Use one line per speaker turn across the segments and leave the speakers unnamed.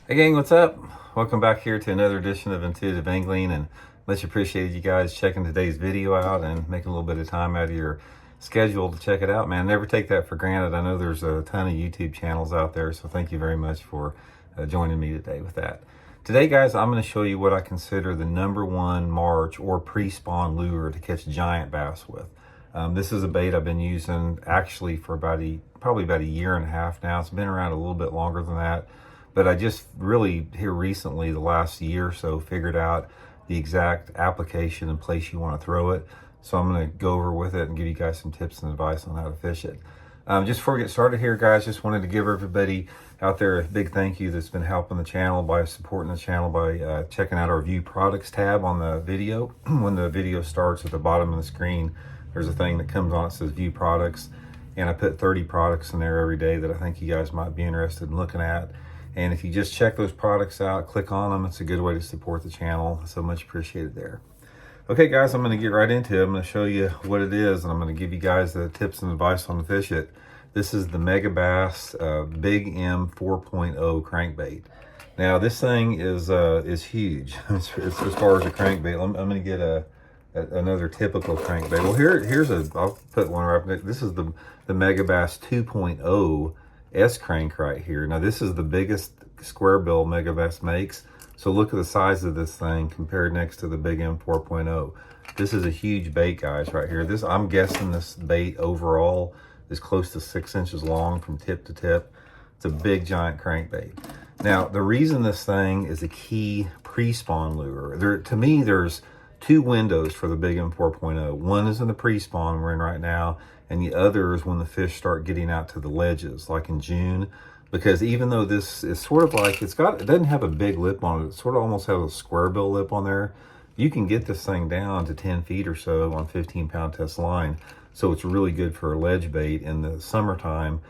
Hey gang, what's up? Welcome back here to another edition of Intuitive Angling, and much appreciated you guys checking today's video out and making a little bit of time out of your schedule to check it out, man. Never take that for granted. I know there's a ton of YouTube channels out there, so thank you very much for joining me today with that. Today, guys, I'm going to show you what I consider the #1 March or pre-spawn lure to catch giant bass with. This is a bait I've been using actually for probably about a year and a half now. It's been around a little bit longer than that. But I just really here recently, the last year or so, figured out the exact application and place you want to throw it. So I'm going to go over with it and give you guys some tips and advice on how to fish it. Just before we get started here, guys, just wanted to give everybody out there a big thank you that's been helping the channel by supporting the channel by checking out our View Products tab on the video. When the video starts at the bottom of the screen, there's a thing that comes on, it says View Products. And I put 30 products in there every day that I think you guys might be interested in looking at. And if you just check those products out, click on them, it's a good way to support the channel. So much appreciated there. Okay, guys, I'm going to get right into it. I'm going to show you what it is, and I'm going to give you guys the tips and advice on to fish it. This is the Megabass Big M 4.0 crankbait. Now, this thing is huge as far as a crankbait. I'm going to get another typical crankbait. Well, I'll put one right there. This is the Megabass 2.0 S crank right here. Now this is the biggest square bill Megabass makes. So look at the size of this thing compared next to the Big M 4.0. This is a huge bait, guys, right here. I'm guessing this bait overall is close to 6 inches long from tip to tip. It's a big giant crankbait. Now the reason this thing is a key pre-spawn lure, to me there's two windows for the Big M 4.0. One is in the pre-spawn we're in right now, and the other is when the fish start getting out to the ledges, like in June. Because even though this is sort of like, it doesn't have a big lip on it, it sort of almost has a square bill lip on there. You can get this thing down to 10 feet or so on 15-pound test line. So it's really good for a ledge bait in the summertime.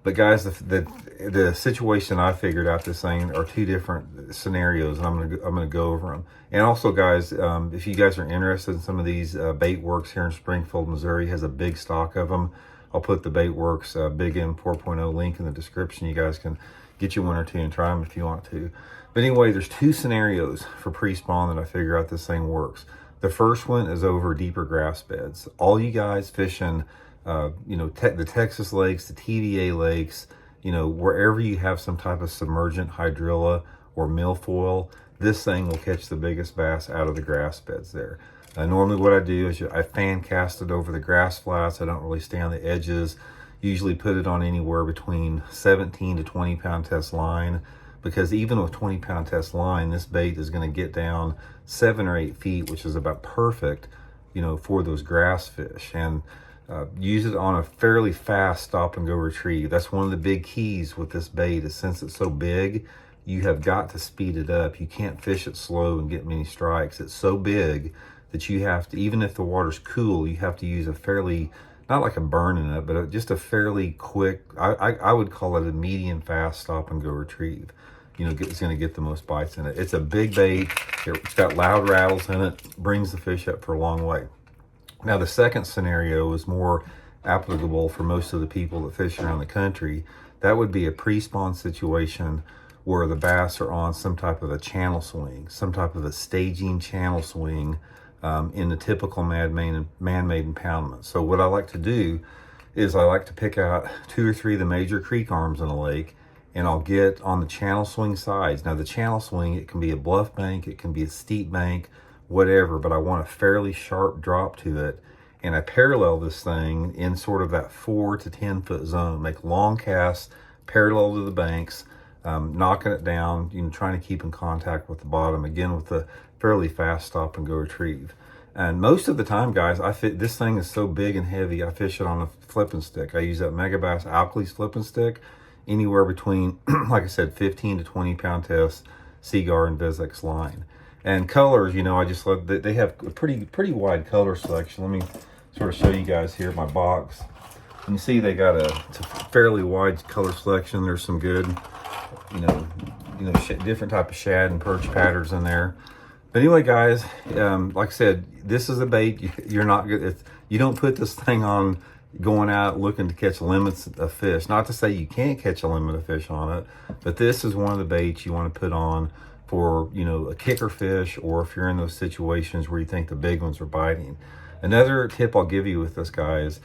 But guys, the situation I figured out this thing are two different scenarios, and I'm gonna go over them. And also, guys, if you guys are interested in some of these, Bait Works here in Springfield, Missouri has a big stock of them. I'll put the Bait Works Big M 4.0 link in the description. You guys can get you one or two and try them if you want to. But anyway, there's two scenarios for pre-spawn that I figure out this thing works. The first one is over deeper grass beds. All you guys fishing the Texas lakes, the TVA lakes, wherever you have some type of submergent hydrilla or milfoil, this thing will catch the biggest bass out of the grass beds there. Normally what I do is I fan cast it over the grass flats. I don't really stay on the edges. Usually put it on anywhere between 17 to 20 pound test line, because even with 20-pound test line, this bait is going to get down 7 or 8 feet, which is about perfect, for those grass fish. And use it on a fairly fast stop and go retrieve. That's one of the big keys with this bait, is since it's so big, you have got to speed it up. You can't fish it slow and get many strikes. It's so big that you have to, even if the water's cool, you have to use a fairly, not like a burn in it, but just a fairly quick, I would call it a medium fast stop and go retrieve. It's going to get the most bites in it. It's a big bait. It's got loud rattles in it, brings the fish up for a long way. Now, the second scenario is more applicable for most of the people that fish around the country. That would be a pre-spawn situation where the bass are on some type of a channel swing, some type of a staging channel swing in the typical man-made impoundment. So what I like to do is I like to pick out 2 or 3 of the major creek arms in a lake, and I'll get on the channel swing sides. Now, the channel swing, it can be a bluff bank, it can be a steep bank, whatever, but I want a fairly sharp drop to it, and I parallel this thing in sort of that 4 to 10 foot zone. Make long casts parallel to the banks, knocking it down, trying to keep in contact with the bottom, again with the fairly fast stop and go retrieve. And most of the time, guys, this thing is so big and heavy, I fish it on a flipping stick. I use that Megabass Alkalies flipping stick, anywhere between, like I said, 15 to 20 pound test, Seaguar and Vizex line. And colors, I just love that they have a pretty wide color selection. Let me sort of show you guys here my box. You see they got it's a fairly wide color selection. There's some good, different type of shad and perch patterns in there. But anyway, guys, like I said, this is a bait. You're not good. You don't put this thing on, going out looking to catch limits of fish. Not to say you can't catch a limit of fish on it, but this is one of the baits you want to put on for, you know, a kicker fish, or if you're in those situations where you think the big ones are biting. Another tip I'll give you with this, guys,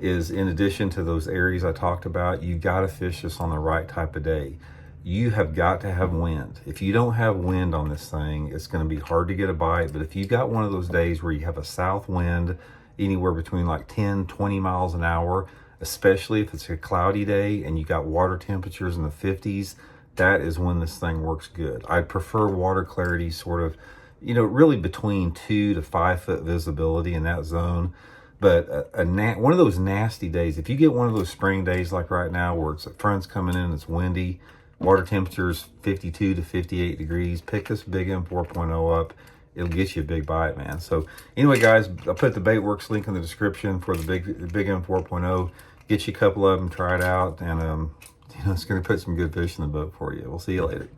is in addition to those areas I talked about, you got to fish this on the right type of day. You have got to have wind. If you don't have wind on this thing, it's going to be hard to get a bite. But if you got one of those days where you have a south wind, anywhere between like 10, 20 miles an hour, especially if it's a cloudy day and you got water temperatures in the 50s, that is when this thing works good. I prefer water clarity sort of, you know, really between 2 to 5 foot visibility in that zone. But one of those nasty days, if you get one of those spring days like right now where it's front's coming in, it's windy, water temperatures 52 to 58 degrees, pick this Big M 4.0 up. It'll get you a big bite, man. So anyway, guys, I'll put the Baitworks link in the description for the Big M 4.0. Get you a couple of them, try it out, and you know, it's going to put some good fish in the boat for you. We'll see you later.